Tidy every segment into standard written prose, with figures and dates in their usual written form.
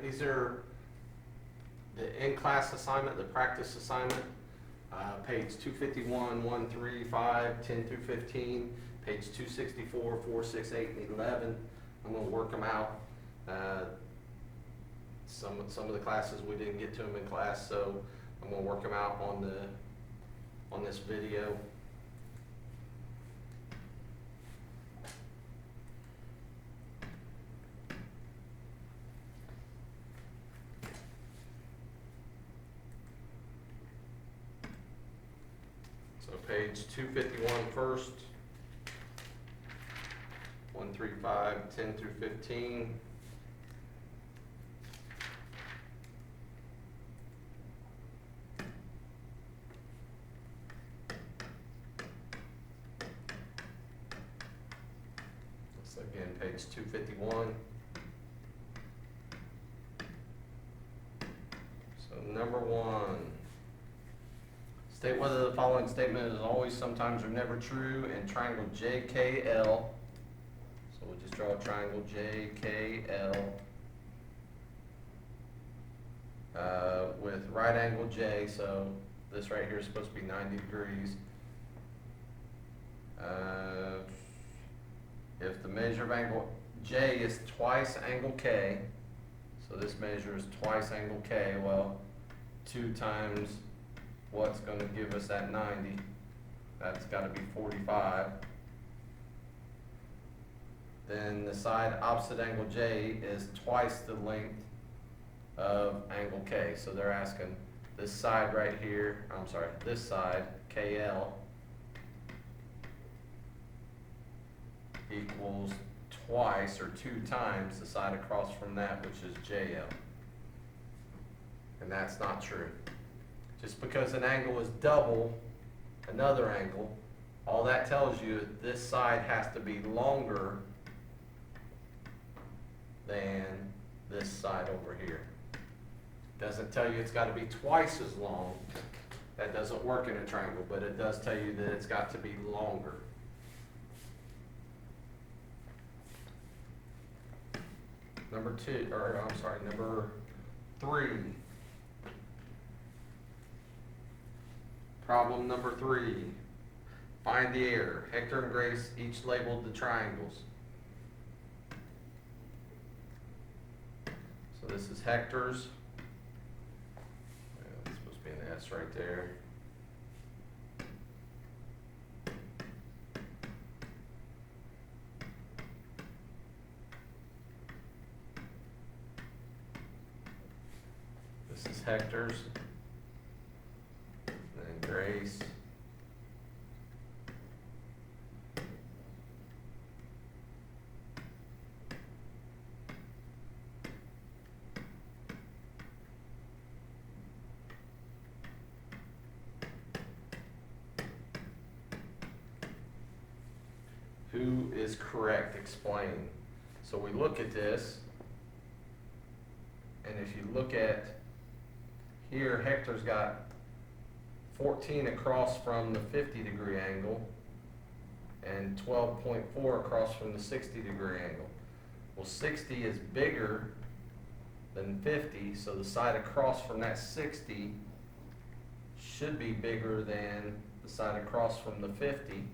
these are the in-class assignment, the practice assignment, page 251, 1, 3, 5, 10 through 15, page 264, 4, 6, 8, and 11. I'm going to work them out. Some of the classes we didn't get to them in class, so I'm going to work them out on this video. So page 251 first, 1, 3, 5, 10 through 15. So again, page 251. So number 1. State whether the following statement is always, sometimes, or never true in triangle JKL. So we'll just draw a triangle JKL with right angle J. So this right here is supposed to be 90 degrees. If the measure of angle J is twice angle K, so this measure is twice angle K, well, 2 times what's going to give us that 90? That's got to be 45. Then the side opposite angle J is twice the length of angle K. So they're asking this side right here, this side, KL, equals twice or 2 times the side across from that, which is JL. And that's not true. Just because an angle is double another angle, all that tells you is this side has to be longer than this side over here. Doesn't tell you it's got to be twice as long. That doesn't work in a triangle, but it does tell you that it's got to be longer. Number 3. Problem number 3. Find the error. Hector and Grace each labeled the triangles. So this is Hector's. It's supposed to be an S right there. This is Hector's. And Grace. Who is correct? Explain. So we look at this, and if you look at here, Hector's got 14 across from the 50-degree angle and 12.4 across from the 60-degree angle. Well, 60 is bigger than 50, so the side across from that 60 should be bigger than the side across from the 50.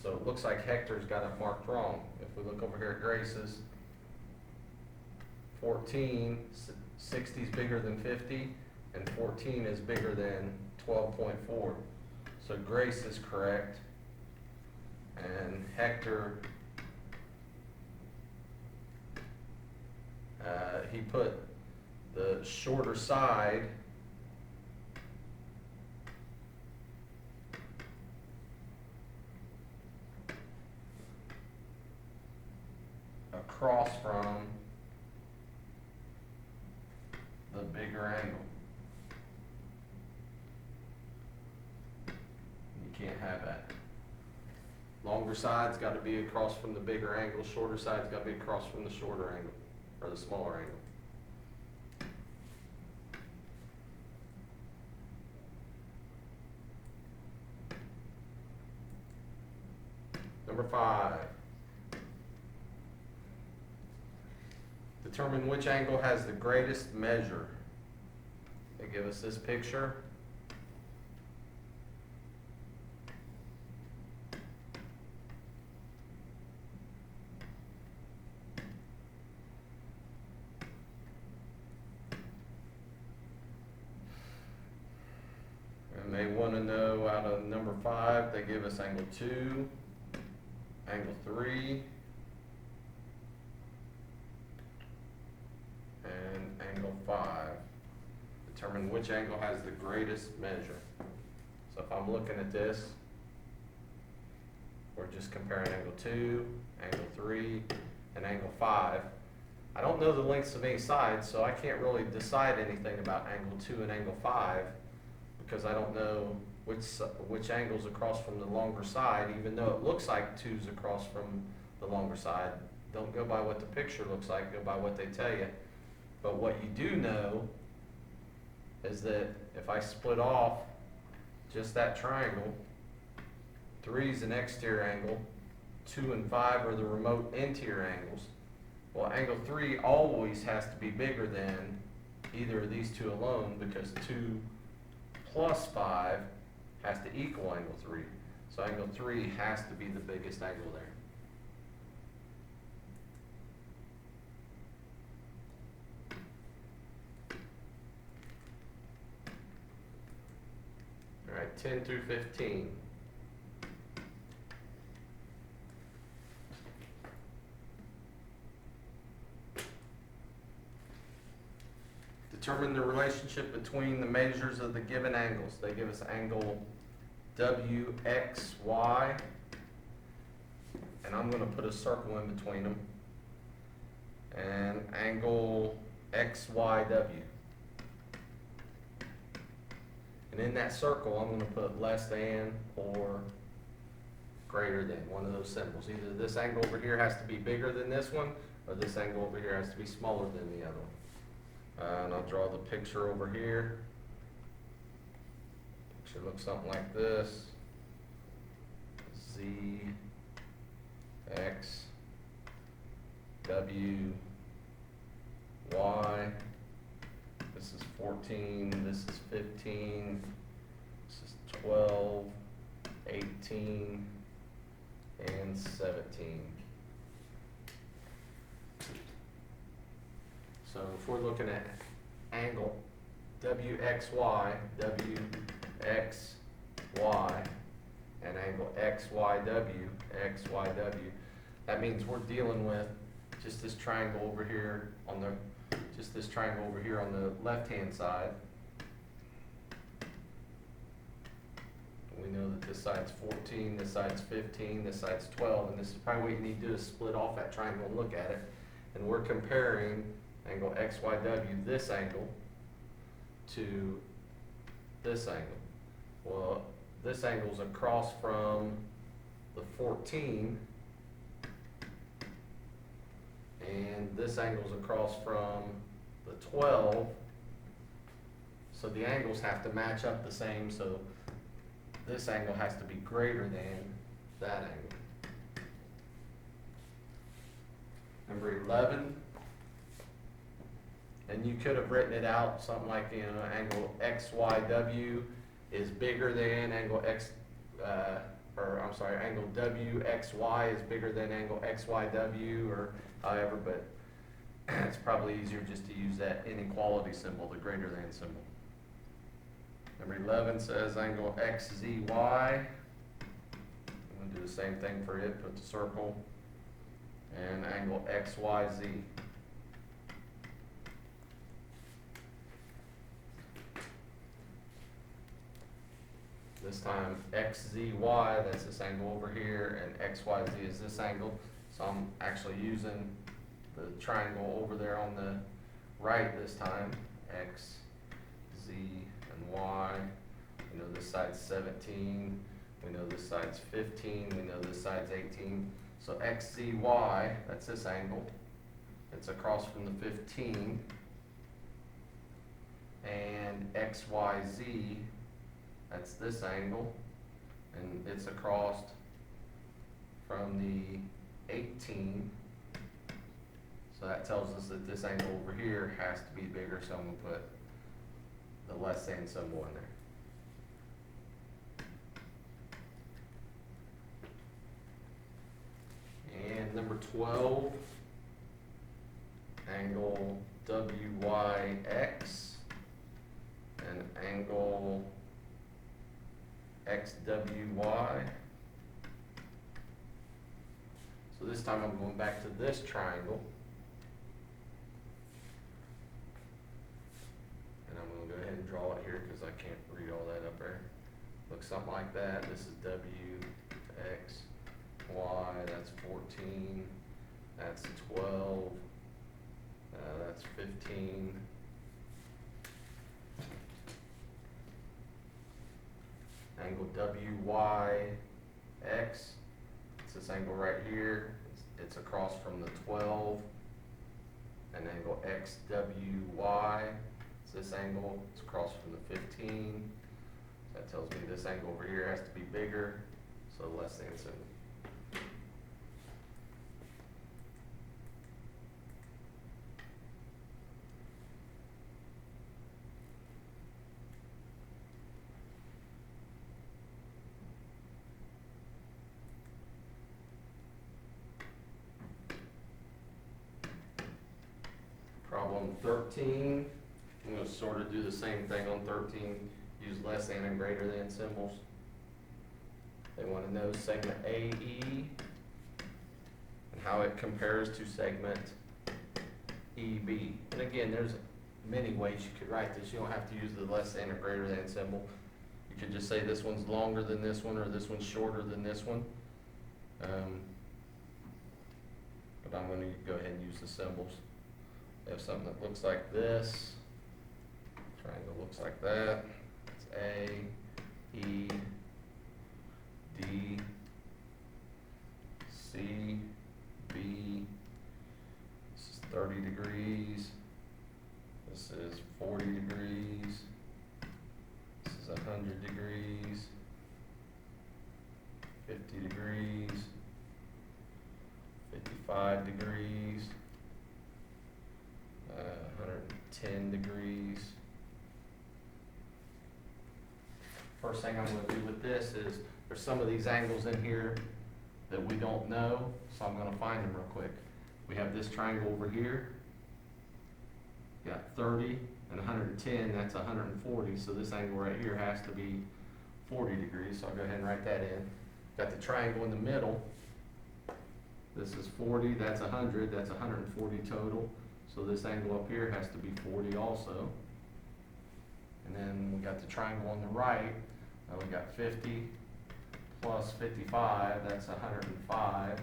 So it looks like Hector's got it marked wrong. If we look over here at Grace's, 14, 60 is bigger than 50, and 14 is bigger than 12.4. So Grace is correct, and Hector, he put the shorter side across from the bigger angle. You can't have that. Longer side's got to be across from the bigger angle, shorter side's got to be across from the shorter angle, or the smaller angle. Number 5. Determine which angle has the greatest measure. They give us this picture. And they want to know out of number 5, they give us angle 2, angle 3, and angle 5. Determine which angle has the greatest measure. So if I'm looking at this, we're just comparing angle 2, angle 3, and angle 5. I don't know the lengths of any sides, so I can't really decide anything about angle 2 and angle 5 because I don't know which angle's across from the longer side, even though it looks like 2's across from the longer side. Don't go by what the picture looks like, go by what they tell you. But what you do know is that if I split off just that triangle, 3 is an exterior angle, 2 and 5 are the remote interior angles. Well, angle 3 always has to be bigger than either of these two alone because 2 plus 5 has to equal angle 3. So angle 3 has to be the biggest angle there. All right, 10 through 15. Determine the relationship between the measures of the given angles. They give us angle WXY, and I'm going to put a circle in between them, and angle XYW. And in that circle, I'm going to put less than or greater than, one of those symbols. Either this angle over here has to be bigger than this one, or this angle over here has to be smaller than the other one. And I'll draw the picture over here. Picture looks something like this. Z, X, W, Y. This is 14, this is 15, this is 12, 18, and 17. So if we're looking at angle WXY, WXY, and angle XYW, XYW, that means we're dealing with just this triangle over here on the left-hand side. We know that this side's 14, this side's 15, this side's 12, and this is probably what you need to do is split off that triangle and look at it. And we're comparing angle XYW, this angle, to this angle. Well, this angle's across from the 14, and this angle's across from the 12, so the angles have to match up the same, so this angle has to be greater than that angle. Number 11, and you could have written it out something like, angle XYW is bigger than angle angle WXY is bigger than angle XYW, or however, but it's probably easier just to use that inequality symbol, the greater than symbol. Number 11 says angle XZY. I'm going to do the same thing for it, put the circle, and angle XYZ. This time XZY, that's this angle over here, and XYZ is this angle. So I'm actually using the triangle over there on the right this time. X, Z, and Y. We know this side's 17. We know this side's 15. We know this side's 18. So XZY, that's this angle. It's across from the 15. And XYZ, that's this angle, and it's across from the 18. So So that tells us that this angle over here has to be bigger, so I'm gonna put the less than symbol in there. And number 12, angle WYX and angle XWY. So this time I'm going back to this triangle. And I'm going to go ahead and draw it here because I can't read all that up there. Looks something like that. This is WX. Y, that's 14, that's 12, that's 15. Angle WYX, it's this angle right here, it's across from the 12. And angle XWY, it's this angle, it's across from the 15. That tells me this angle over here has to be bigger, so less than symbol. Problem 13, I'm going to sort of do the same thing on 13, use less than and greater than symbols. They want to know segment AE and how it compares to segment EB. And again, there's many ways you could write this. You don't have to use the less than or greater than symbol. You could just say this one's longer than this one or this one's shorter than this one. But I'm going to go ahead and use the symbols. We have something that looks like this. Triangle looks like that. It's A, E, D, C, B. This is 30 degrees. This is 40 degrees. This is 100 degrees. 50 degrees. 55 degrees. 110 degrees. First thing I'm going to do with this is there's some of these angles in here that we don't know, so I'm going to find them real quick. We have this triangle over here. Got 30 and 110, that's 140, so this angle right here has to be 40 degrees, so I'll go ahead and write that in. Got the triangle in the middle. This is 40, that's 100, that's 140 total. So this angle up here has to be 40 also. And then we got the triangle on the right. We got 50 plus 55, that's 105.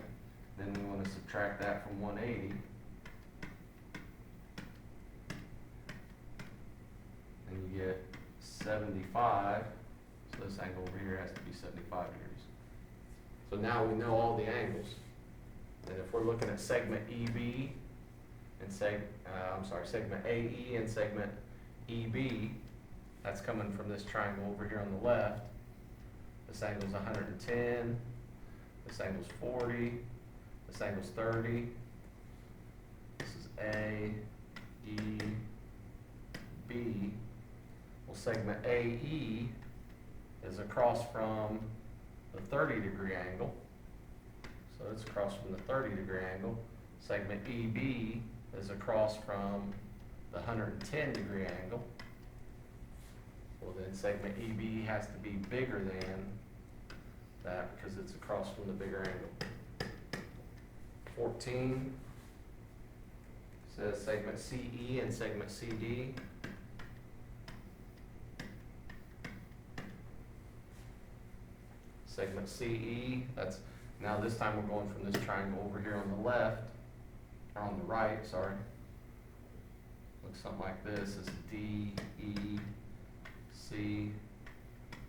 Then we want to subtract that from 180. And you get 75. So this angle over here has to be 75 degrees. So now we know all the angles. And if we're looking at segment EB, and segment AE and segment EB, that's coming from this triangle over here on the left. This angle's 110, this angle's 40, this angle's 30, this is A, E, B. Well, segment AE is across from the 30-degree angle, so it's across from the 30-degree angle. Segment EB is across from the 110-degree angle. Well, then segment EB has to be bigger than that because it's across from the bigger angle. 14 says segment CE and segment CD. Segment CE, that's, now this time we're going from this triangle over here on the left, or on the right, sorry. Looks something like this. It's D, E, C,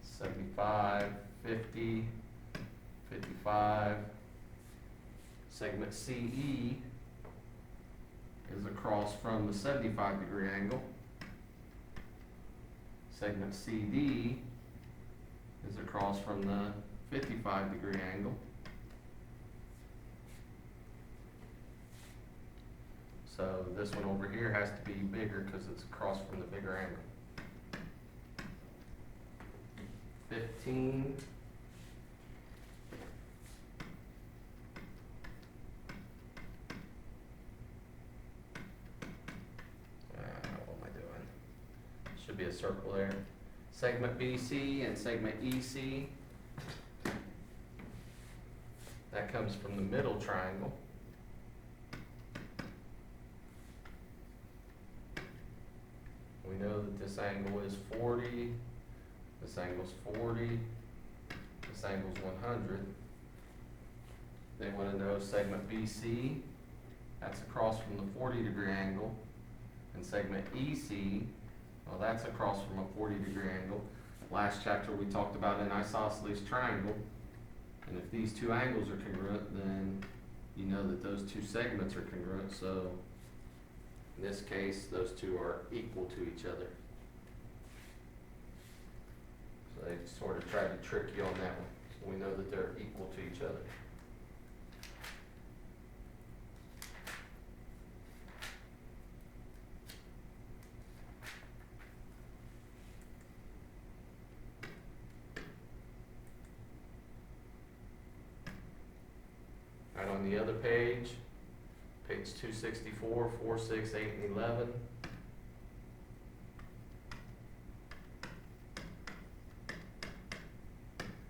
75, 50, 55. Segment CE is across from the 75-degree angle. Segment CD is across from the 55-degree angle. So this one over here has to be bigger because it's across from the bigger angle. 15. What am I doing? Should be a circle there. Segment BC and segment EC. That comes from the middle triangle. We know that this angle is 40, this angle's 40, this angle's 100. They want to know segment BC, that's across from the 40-degree angle, and segment EC, well, that's across from a 40-degree angle. Last chapter we talked about an isosceles triangle, and if these two angles are congruent, then you know that those two segments are congruent, so in this case, those two are equal to each other. So they sort of tried to trick you on that one. So we know that they're equal to each other. Right on the other page, page 264, 4, 6, 8, and 11.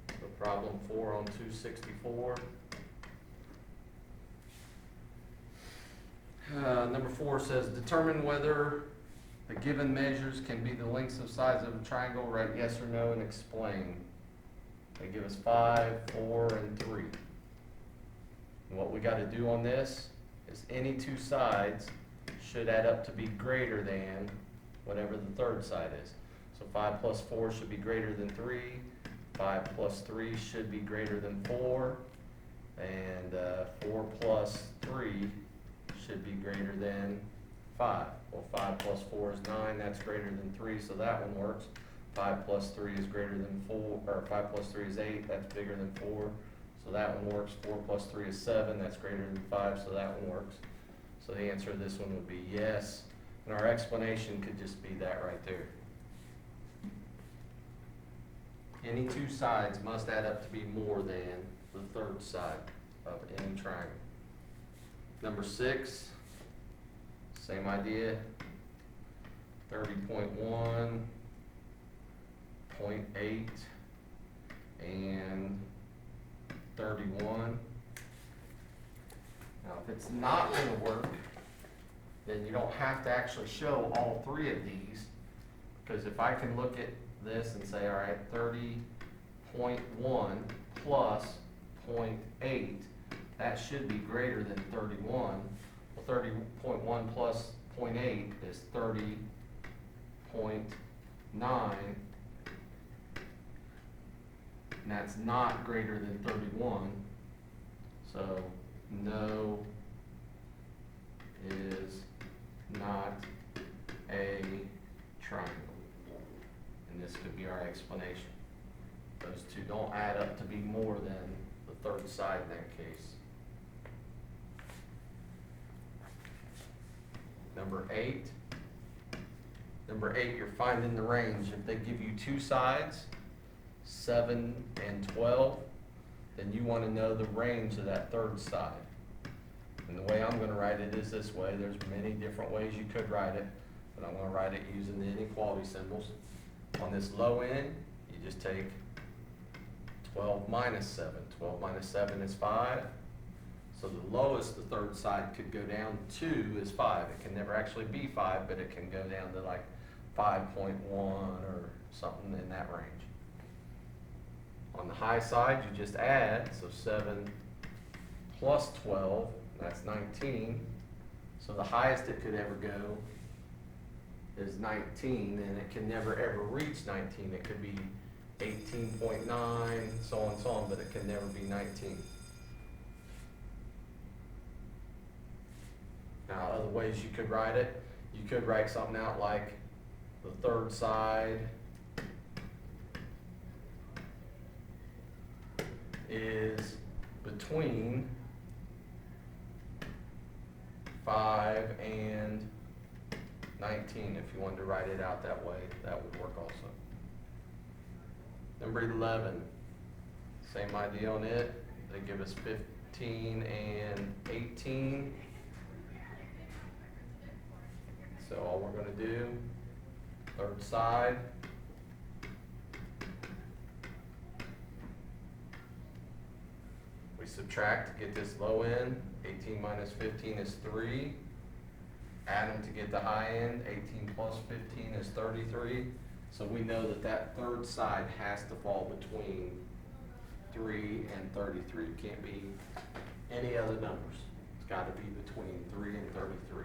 The problem 4 on 264. Number 4 says, determine whether the given measures can be the lengths of sides of a triangle. Write yes or no and explain. They give us 5, 4, and 3. And what we got to do on this is any two sides should add up to be greater than whatever the third side is. So 5 plus 4 should be greater than 3. 5 plus 3 should be greater than 4. And 4 plus 3 should be greater than 5. Well, 5 plus 4 is 9, that's greater than 3, so that one works. 5 plus 3 is greater than 4, or 5 plus 3 is 8, that's bigger than 4. So that one works. 4 plus 3 is 7, that's greater than 5, so that one works. So the answer to this one would be yes. And our explanation could just be that right there. Any two sides must add up to be more than the third side of any triangle. Number 6, same idea. 30.1, 0.8, and 31. Now, if it's not going to work, then you don't have to actually show all three of these, because if I can look at this and say, all right, 30.1 plus 0.8, that should be greater than 31. Well, 30.1 plus 0.8 is 30.9. And that's not greater than 31, so no is not a triangle. And this could be our explanation. Those two don't add up to be more than the third side in that case. Number 8. Number 8, you're finding the range. If they give you two sides, 7 and 12, then you want to know the range of that third side. And the way I'm going to write it is this way. There's many different ways you could write it, but I'm going to write it using the inequality symbols. On this low end, you just take 12 minus 7. 12 minus 7 is 5. So the lowest the third side could go down to is 5. It can never actually be 5, but it can go down to like 5.1 or something in that range. On the high side, you just add, so 7 plus 12, that's 19. So the highest it could ever go is 19, and it can never ever reach 19. It could be 18.9, so on and so on, but it can never be 19. Now, other ways you could write it, you could write something out like the third side is between 5 and 19, if you wanted to write it out that way, that would work also. Number 11, same idea on it. They give us 15 and 18. So all we're gonna do, third side, we subtract to get this low end. 18 minus 15 is 3. Add them to get the high end. 18 plus 15 is 33. So we know that that third side has to fall between 3 and 33. It can't be any other numbers. It's got to be between 3 and 33.